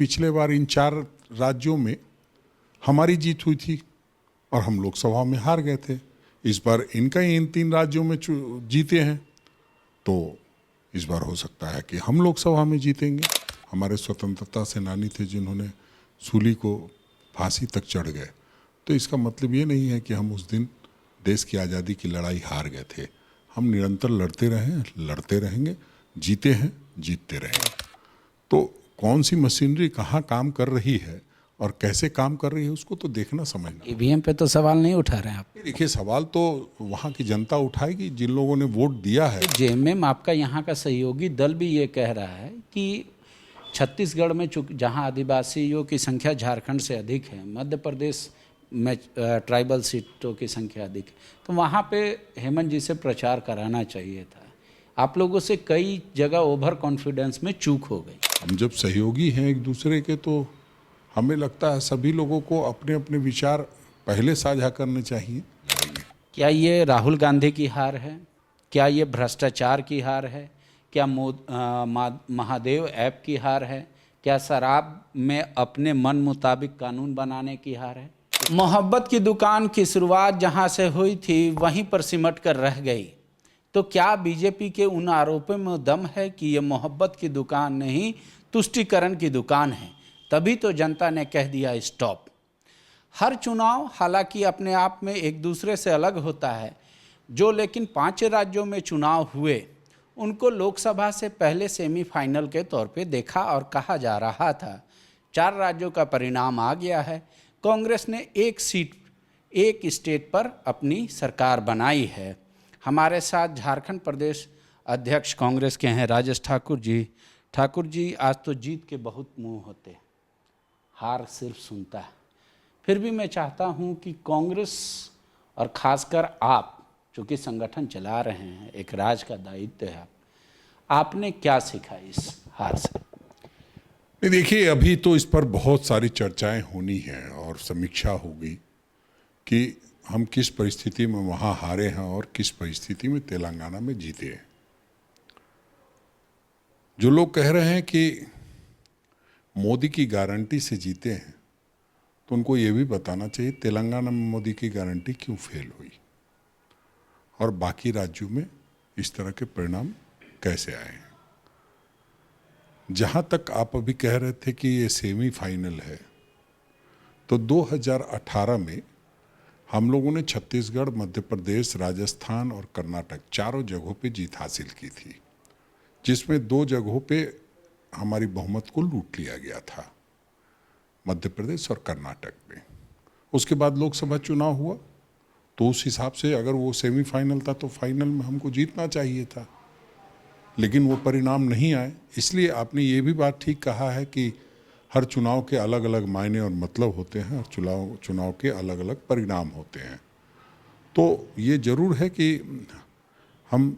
पिछले बार इन 4 राज्यों में हमारी जीत हुई थी और हम लोकसभा में हार गए थे। इस बार इनका ही इन 3 राज्यों में जीते हैं, तो इस बार हो सकता है कि हम लोकसभा में जीतेंगे। हमारे स्वतंत्रता सेनानी थे जिन्होंने सूली को फांसी तक चढ़ गए, तो इसका मतलब ये नहीं है कि हम उस दिन देश की आज़ादी की लड़ाई हार गए थे। हम निरंतर लड़ते रहे, लड़ते रहेंगे, जीते हैं, जीतते रहेंगे। तो कौन सी मशीनरी कहाँ काम कर रही है और कैसे काम कर रही है उसको तो देखना समझना। ईवीएम पे तो सवाल नहीं उठा रहे हैं आप। देखिए, सवाल तो वहाँ की जनता उठाएगी जिन लोगों ने वोट दिया है। जेएमएम आपका यहाँ का सहयोगी दल भी ये कह रहा है कि छत्तीसगढ़ में जहाँ आदिवासियों की संख्या झारखंड से अधिक है, मध्य प्रदेश में ट्राइबल सीटों की संख्या अधिक है, तो वहाँ पे हेमंत जी से प्रचार कराना चाहिए था। आप लोगों से कई जगह ओवर कॉन्फिडेंस में चूक हो गई। हम जब सहयोगी हैं एक दूसरे के, तो हमें लगता है सभी लोगों को अपने अपने विचार पहले साझा करने चाहिए। क्या ये राहुल गांधी की हार है? क्या ये भ्रष्टाचार की हार है? क्या महादेव ऐप की हार है? क्या शराब में अपने मन मुताबिक कानून बनाने की हार है? मोहब्बत की दुकान की शुरुआत जहां से हुई थी वहीं पर सिमट कर रह गई। तो क्या बीजेपी के उन आरोपों में दम है कि ये मोहब्बत की दुकान नहीं, तुष्टीकरण की दुकान है? तभी तो जनता ने कह दिया स्टॉप। हर चुनाव हालांकि अपने आप में एक दूसरे से अलग होता है, लेकिन 5 राज्यों में चुनाव हुए उनको लोकसभा से पहले सेमीफाइनल के तौर पे देखा और कहा जा रहा था। 4 राज्यों का परिणाम आ गया है। कांग्रेस ने एक सीट, एक स्टेट पर अपनी सरकार बनाई है। हमारे साथ झारखंड प्रदेश अध्यक्ष कांग्रेस के हैं राजेश ठाकुर जी। ठाकुर जी, आज तो जीत के बहुत मुंह होते, हार सिर्फ सुनता है। फिर भी मैं चाहता हूं कि कांग्रेस और खासकर आप, चूँकि संगठन चला रहे हैं, एक राज का दायित्व है, आपने क्या सीखा इस हार से? नहीं, देखिए, अभी तो इस पर बहुत सारी चर्चाएं होनी हैं और समीक्षा होगी कि हम किस परिस्थिति में वहाँ हारे हैं और किस परिस्थिति में तेलंगाना में जीते हैं। जो लोग कह रहे हैं कि मोदी की गारंटी से जीते हैं, तो उनको ये भी बताना चाहिए तेलंगाना में मोदी की गारंटी क्यों फेल हुई और बाकी राज्यों में इस तरह के परिणाम कैसे आए हैं। जहाँ तक आप अभी कह रहे थे कि ये सेमीफाइनल है, तो 2018 में हम लोगों ने छत्तीसगढ़, मध्य प्रदेश, राजस्थान और कर्नाटक 4 जगहों पे जीत हासिल की थी, जिसमें 2 जगहों पे हमारी बहुमत को लूट लिया गया था, मध्य प्रदेश और कर्नाटक में। उसके बाद लोकसभा चुनाव हुआ, तो उस हिसाब से अगर वो सेमीफाइनल था तो फाइनल में हमको जीतना चाहिए था, लेकिन वो परिणाम नहीं आए। इसलिए आपने ये भी बात ठीक कहा है कि हर चुनाव के अलग अलग मायने और मतलब होते हैं और चुनाव के अलग अलग परिणाम होते हैं। तो ये ज़रूर है कि हम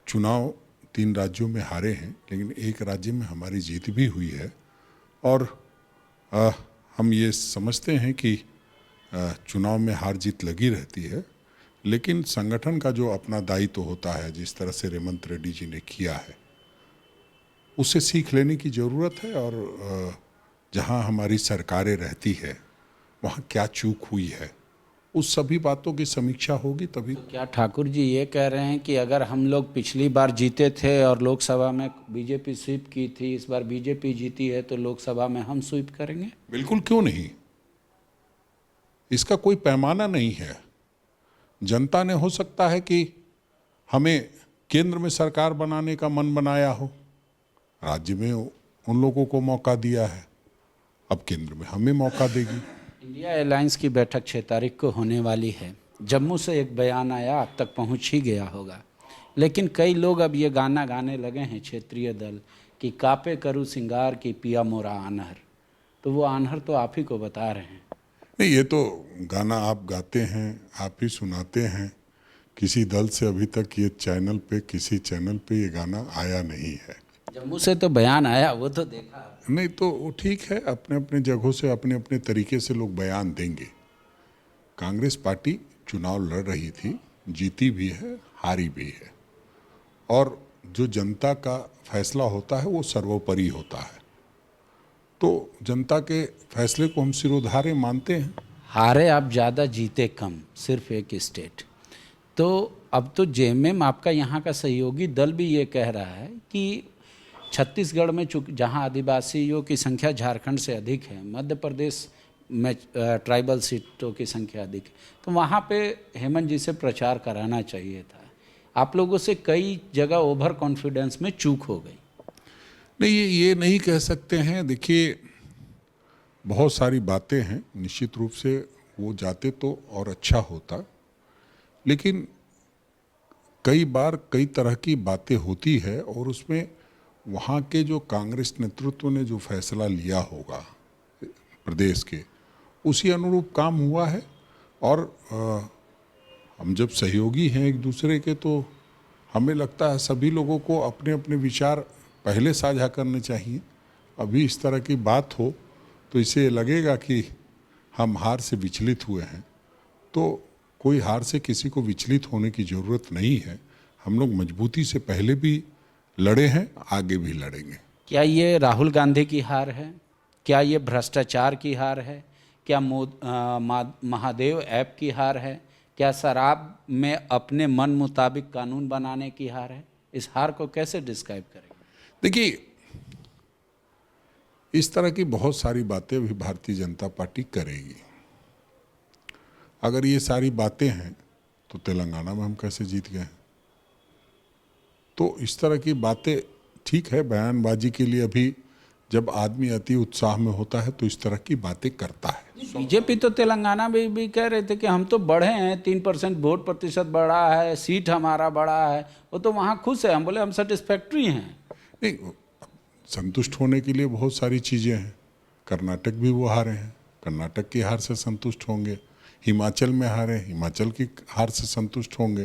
चुनाव 3 राज्यों में हारे हैं, लेकिन एक राज्य में हमारी जीत भी हुई है और हम ये समझते हैं कि चुनाव में हार जीत लगी रहती है, लेकिन संगठन का जो अपना दायित्व होता है, जिस तरह से रेवंत रेड्डी जी ने किया है, उससे सीख लेने की ज़रूरत है। और जहां हमारी सरकारें रहती है वहां क्या चूक हुई है, उस सभी बातों की समीक्षा होगी तभी। तो क्या ठाकुर जी ये कह रहे हैं कि अगर हम लोग पिछली बार जीते थे और लोकसभा में बीजेपी स्वीप की थी, इस बार बीजेपी जीती है तो लोकसभा में हम स्वीप करेंगे? बिल्कुल, क्यों नहीं। इसका कोई पैमाना नहीं है। जनता ने हो सकता है कि हमें केंद्र में सरकार बनाने का मन बनाया हो, राज्य में उन लोगों को मौका दिया है, अब केंद्र में हमें मौका देगी। इंडिया अलायंस की बैठक 6 तारीख को होने वाली है। जम्मू से एक बयान आया, अब तक पहुंच ही गया होगा, लेकिन कई लोग अब ये गाना गाने लगे हैं, क्षेत्रीय दल, कि कापे करूँ सिंगार की पिया मोरा आन्हर। तो वो आन्हर तो आप ही को बता रहे हैं। नहीं, ये तो गाना आप गाते हैं, आप ही सुनाते हैं। किसी दल से अभी तक ये चैनल पे, किसी चैनल पे ये गाना आया नहीं है। जम्मू से तो बयान आया, वो तो देखा। नहीं, तो वो ठीक है, अपने अपने जगहों से अपने अपने तरीके से लोग बयान देंगे। कांग्रेस पार्टी चुनाव लड़ रही थी, जीती भी है, हारी भी है, और जो जनता का फैसला होता है वो सर्वोपरि होता है। तो जनता के फैसले को हम सिरोधार्य मानते हैं। हारे आप ज़्यादा, जीते कम, सिर्फ एक स्टेट। तो अब तो जेएमएम आपका यहाँ का सहयोगी दल भी ये कह रहा है कि छत्तीसगढ़ में जहाँ आदिवासियों की संख्या झारखंड से अधिक है, मध्य प्रदेश में ट्राइबल सीटों की संख्या अधिक है, तो वहाँ पे हेमंत जी से प्रचार कराना चाहिए था। आप लोगों से कई जगह ओवर कॉन्फिडेंस में चूक हो गई। नहीं, ये नहीं कह सकते हैं। देखिए, बहुत सारी बातें हैं, निश्चित रूप से वो जाते तो और अच्छा होता, लेकिन कई बार कई तरह की बातें होती है और उसमें वहाँ के जो कांग्रेस नेतृत्व ने जो फैसला लिया होगा प्रदेश के, उसी अनुरूप काम हुआ है। और हम जब सहयोगी हैं एक दूसरे के, तो हमें लगता है सभी लोगों को अपने अपने विचार पहले साझा करने चाहिए। अभी इस तरह की बात हो तो इसे लगेगा कि हम हार से विचलित हुए हैं, तो कोई हार से किसी को विचलित होने की ज़रूरत नहीं है। हम लोग मजबूती से पहले भी लड़े हैं, आगे भी लड़ेंगे। क्या ये राहुल गांधी की हार है? क्या ये भ्रष्टाचार की हार है? क्या महादेव ऐप की हार है? क्या शराब में अपने मन मुताबिक कानून बनाने की हार है? इस हार को कैसे डिस्क्राइब करेंगे? देखिए, इस तरह की बहुत सारी बातें भी भारतीय जनता पार्टी करेगी। अगर ये सारी बातें हैं तो तेलंगाना में हम कैसे जीत गए हैं? तो इस तरह की बातें ठीक है, बयानबाजी के लिए अभी जब आदमी अति उत्साह में होता है तो इस तरह की बातें करता है। बीजेपी तो तेलंगाना में भी कह रहे थे कि हम तो बढ़े हैं, 3% वोट प्रतिशत बढ़ा है, सीट हमारा बढ़ा है, वो तो वहाँ खुश है। हम बोले हम सेटिस्फैक्ट्री हैं। नहीं, संतुष्ट होने के लिए बहुत सारी चीज़ें हैं। कर्नाटक भी वो हारे हैं, कर्नाटक की हार से संतुष्ट होंगे। हिमाचल में हारे, हिमाचल की हार से संतुष्ट होंगे।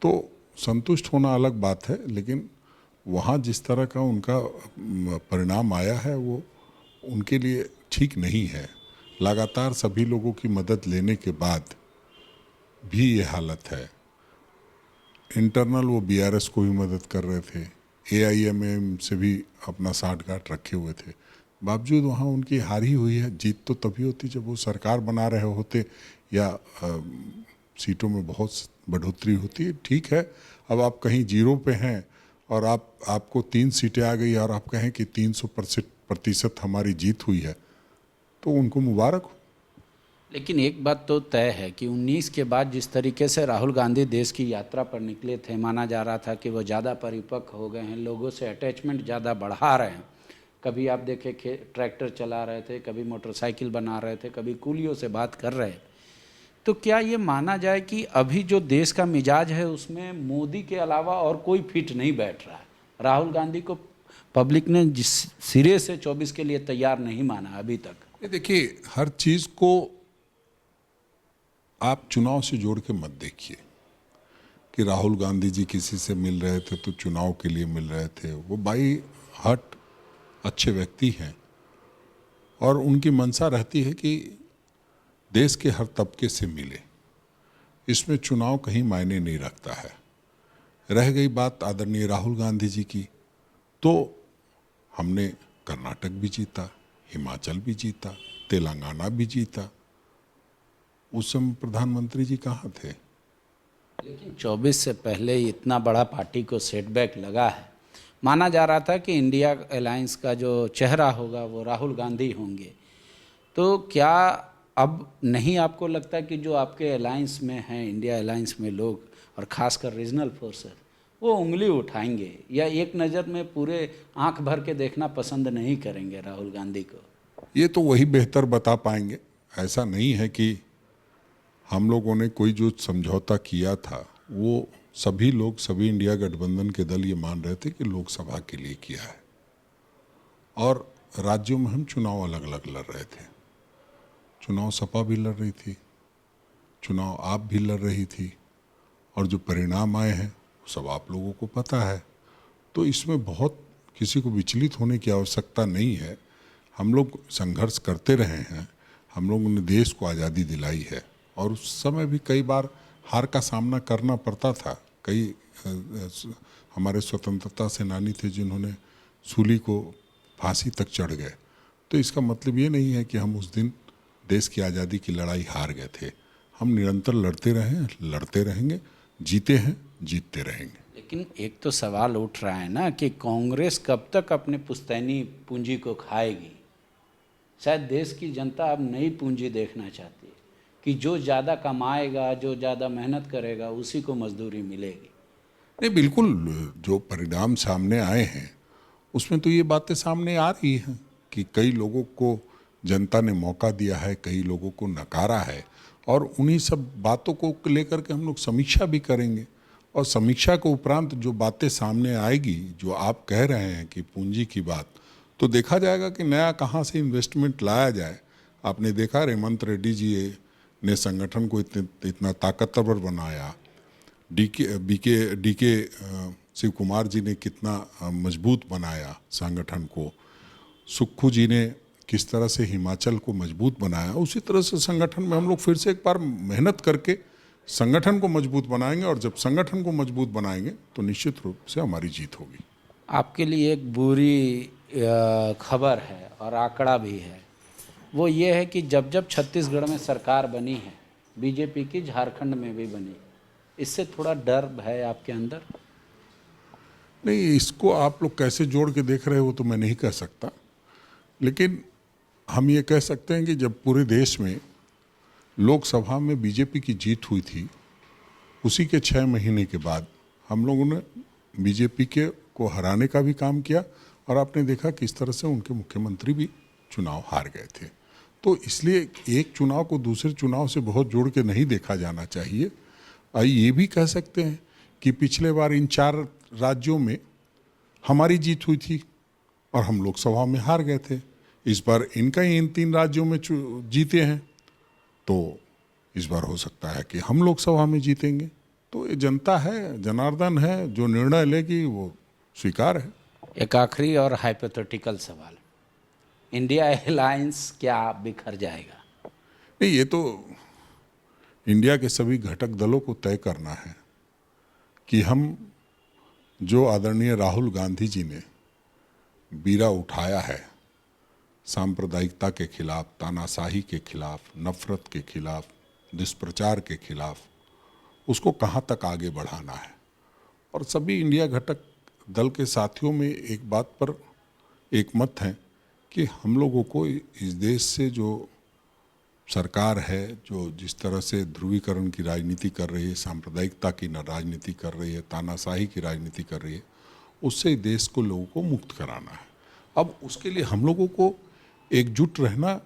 तो संतुष्ट होना अलग बात है, लेकिन वहाँ जिस तरह का उनका परिणाम आया है वो उनके लिए ठीक नहीं है। लगातार सभी लोगों की मदद लेने के बाद भी ये हालत है। इंटरनल वो बीआरएस को भी मदद कर रहे थे, एआईएमएम से भी अपना साठगांठ रखे हुए थे, बावजूद वहाँ उनकी हार ही हुई है। जीत तो तभी होती जब वो सरकार बना रहे होते या सीटों में बहुत बढ़ोतरी होती है। ठीक है, अब आप कहीं जीरो पे हैं और आपको 3 सीटें आ गई और आप कहें कि 300% हमारी जीत हुई है, तो उनको मुबारक हो। लेकिन एक बात तो तय है कि 19 के बाद जिस तरीके से राहुल गांधी देश की यात्रा पर निकले थे, माना जा रहा था कि वो ज़्यादा परिपक्व हो गए हैं, लोगों से अटैचमेंट ज़्यादा बढ़ा रहे हैं। कभी आप देखें ट्रैक्टर चला रहे थे, कभी मोटरसाइकिल बना रहे थे, कभी कूलियों से बात कर रहे थे। तो क्या ये माना जाए कि अभी जो देश का मिजाज है उसमें मोदी के अलावा और कोई फिट नहीं बैठ रहा है? राहुल गांधी को पब्लिक ने जिस सिरे से 24 के लिए तैयार नहीं माना अभी तक। देखिए, हर चीज़ को आप चुनाव से जोड़ के मत देखिए कि राहुल गांधी जी किसी से मिल रहे थे तो चुनाव के लिए मिल रहे थे। वो बाई हार्ट अच्छे व्यक्ति हैं और उनकी मंशा रहती है कि देश के हर तबके से मिले। इसमें चुनाव कहीं मायने नहीं रखता है। रह गई बात आदरणीय राहुल गांधी जी की, तो हमने कर्नाटक भी जीता, हिमाचल भी जीता, तेलंगाना भी जीता। उस समय प्रधानमंत्री जी कहाँ थे? लेकिन 24 से पहले इतना बड़ा पार्टी को सेटबैक लगा है। माना जा रहा था कि इंडिया अलायंस का जो चेहरा होगा वो राहुल गांधी होंगे। तो क्या अब नहीं आपको लगता कि जो आपके अलायंस में हैं, इंडिया अलायंस में लोग और ख़ासकर रीजनल फोर्सेस, वो उंगली उठाएंगे या एक नज़र में पूरे आंख भर के देखना पसंद नहीं करेंगे राहुल गांधी को? ये तो वही बेहतर बता पाएंगे। ऐसा नहीं है कि हम लोगों ने कोई जो समझौता किया था वो सभी लोग, सभी इंडिया गठबंधन के दल ये मान रहे थे कि लोकसभा के लिए किया है और राज्यों में हम चुनाव अलग अलग लड़ रहे थे। चुनाव सपा भी लड़ रही थी, चुनाव आप भी लड़ रही थी और जो परिणाम आए हैं वो सब आप लोगों को पता है। तो इसमें बहुत किसी को विचलित होने की आवश्यकता नहीं है। हम लोग संघर्ष करते रहे हैं, हम लोगों ने देश को आज़ादी दिलाई है और उस समय भी कई बार हार का सामना करना पड़ता था। कई हमारे स्वतंत्रता सेनानी थे जिन्होंने सूली को फांसी तक चढ़ गए। तो इसका मतलब ये नहीं है कि हम उस दिन देश की आज़ादी की लड़ाई हार गए थे। हम निरंतर लड़ते रहे हैं, लड़ते रहेंगे, जीते हैं, जीतते रहेंगे। लेकिन एक तो सवाल उठ रहा है ना कि कांग्रेस कब तक अपने पुश्तैनी पूंजी को खाएगी। शायद देश की जनता अब नई पूंजी देखना चाहती है कि जो ज़्यादा कमाएगा, जो ज़्यादा मेहनत करेगा, उसी को मजदूरी मिलेगी। नहीं, बिल्कुल, जो परिणाम सामने आए हैं उसमें तो ये बातें सामने आ रही हैं कि कई लोगों को जनता ने मौका दिया है, कई लोगों को नकारा है, और उन्हीं सब बातों को लेकर के हम लोग समीक्षा भी करेंगे। और समीक्षा के उपरांत जो बातें सामने आएगी, जो आप कह रहे हैं कि पूंजी की बात, तो देखा जाएगा कि नया कहाँ से इन्वेस्टमेंट लाया जाए। आपने देखा रेवंत रेड्डी जी ने संगठन को इतना ताकतवर बनाया, डीके शिव कुमार जी ने कितना मजबूत बनाया संगठन को, सुक्खू जी ने किस तरह से हिमाचल को मजबूत बनाया। उसी तरह से संगठन में हम लोग फिर से एक बार मेहनत करके संगठन को मजबूत बनाएंगे, और जब संगठन को मजबूत बनाएंगे तो निश्चित रूप से हमारी जीत होगी। आपके लिए एक बुरी खबर है और आंकड़ा भी है, वो ये है कि जब जब छत्तीसगढ़ में सरकार बनी है बीजेपी की, झारखंड में भी बनी, इससे थोड़ा डर है आपके अंदर? नहीं, इसको आप लोग कैसे जोड़ के देख रहे हो तो मैं नहीं कह सकता, लेकिन हम ये कह सकते हैं कि जब पूरे देश में लोकसभा में बीजेपी की जीत हुई थी, उसी के 6 महीने के बाद हम लोगों ने बीजेपी को हराने का भी काम किया, और आपने देखा किस तरह से उनके मुख्यमंत्री भी चुनाव हार गए थे। तो इसलिए एक चुनाव को दूसरे चुनाव से बहुत जोड़ के नहीं देखा जाना चाहिए। ये भी कह सकते हैं कि पिछले बार इन 4 राज्यों में हमारी जीत हुई थी और हम लोकसभा में हार गए थे। इस बार इनका ही इन 3 राज्यों में जीते हैं, तो इस बार हो सकता है कि हम लोकसभा में जीतेंगे। तो ये जनता है, जनार्दन है, जो निर्णय लेगी वो स्वीकार है। एक आखिरी और हाइपोथेटिकल सवाल, इंडिया अलायंस क्या बिखर जाएगा? नहीं, ये तो इंडिया के सभी घटक दलों को तय करना है कि हम, जो आदरणीय राहुल गांधी जी ने बीड़ा उठाया है सांप्रदायिकता के खिलाफ, तानाशाही के खिलाफ, नफरत के खिलाफ, दुष्प्रचार के खिलाफ, उसको कहाँ तक आगे बढ़ाना है। और सभी इंडिया घटक दल के साथियों में एक बात पर एक मत है कि हम लोगों को इस देश से जो सरकार है, जो जिस तरह से ध्रुवीकरण की राजनीति कर रही है, सांप्रदायिकता की राजनीति कर रही है, तानाशाही की राजनीति कर रही है, उससे देश को, लोगों को मुक्त कराना है। अब उसके लिए हम लोगों को एकजुट रहना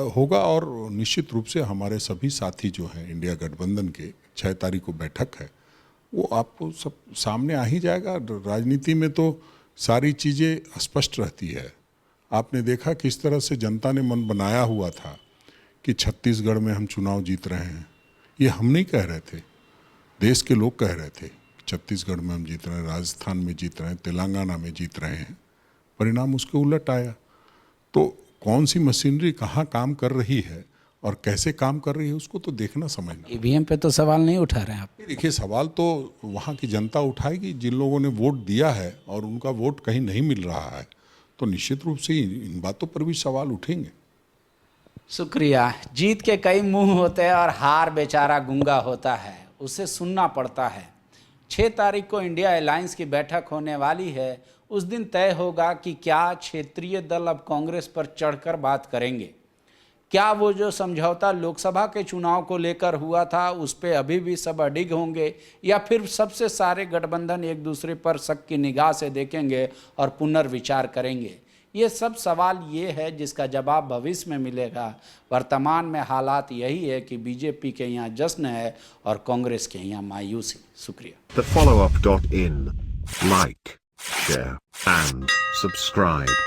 होगा, और निश्चित रूप से हमारे सभी साथी जो हैं इंडिया गठबंधन के, 6 तारीख को बैठक है, वो आपको सब सामने आ ही जाएगा। राजनीति में तो सारी चीज़ें स्पष्ट रहती है। आपने देखा किस तरह से जनता ने मन बनाया हुआ था कि छत्तीसगढ़ में हम चुनाव जीत रहे हैं। ये हम नहीं कह रहे थे, देश के लोग कह रहे थे छत्तीसगढ़ में हम जीत रहे हैं, राजस्थान में जीत रहे हैं, तेलंगाना में जीत रहे हैं। परिणाम उसके उलट आया। तो कौन सी मशीनरी कहाँ काम कर रही है और कैसे काम कर रही है, उसको तो देखना, समझना। ईवीएम पे तो सवाल नहीं उठा रहे हैं आप? देखिए, सवाल तो वहाँ की जनता उठाएगी, जिन लोगों ने वोट दिया है और उनका वोट कहीं नहीं मिल रहा है, तो निश्चित रूप से इन बातों पर भी सवाल उठेंगे। शुक्रिया। जीत के कई मुंह होते हैं और हार बेचारा गूंगा होता है, उसे सुनना पड़ता है। 6 तारीख को इंडिया अलायंस की बैठक होने वाली है। उस दिन तय होगा कि क्या क्षेत्रीय दल अब कांग्रेस पर चढ़कर बात करेंगे। क्या वो जो समझौता लोकसभा के चुनाव को लेकर हुआ था उस पर अभी भी सब अडिग होंगे, या फिर सबसे सारे गठबंधन एक दूसरे पर शक की निगाह से देखेंगे और पुनर्विचार करेंगे? ये सब सवाल ये है जिसका जवाब भविष्य में मिलेगा। वर्तमान में हालात यही है कि बीजेपी के यहाँ जश्न है और कांग्रेस के यहाँ मायूसी। शुक्रिया। TheFollowUp.in. Like, share, and subscribe.